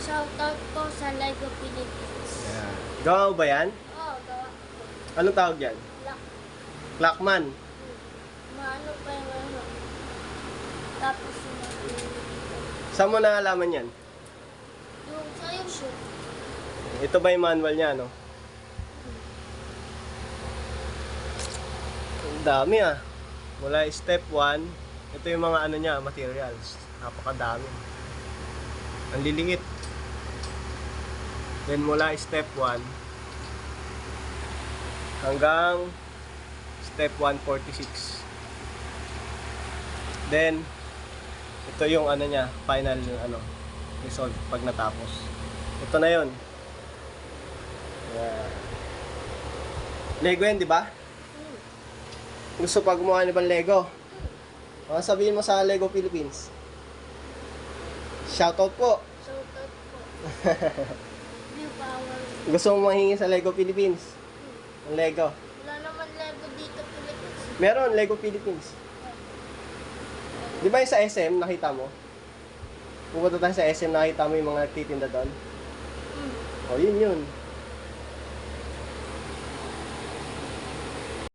Shoutout po sa Lego Philippines. Yan. Gawa mo ba yan? Oo, gawa. Anong tawag yan? Lock. Clockman. Maano pa yung ano. Tapos yung Saan mo naalaman yan? yung sa YouTube. Ito ba yung manual niya, no? Ang dami ah. Mula step 1, ito yung mga ano niya, materials. Napakadami. Ang liliit. Then mula step 1 hanggang step 146. Then ito yung ano niya, final ano, result pag natapos. Ito na 'yon. Yeah. Lego yan, di ba? Gusto pa gumawa ni bang Lego? Ano sabihin mo sa Lego Philippines? Shoutout po. Shoutout po. View power. Gusto mo mahingi sa Lego Philippines? Ang Lego. Wala naman Lego dito Philippines. Meron, Lego Philippines. Di ba yung sa SM, nakita mo? Pupunta tayo sa SM, nakita mo yung mga nagtitinda doon? O, yun yun.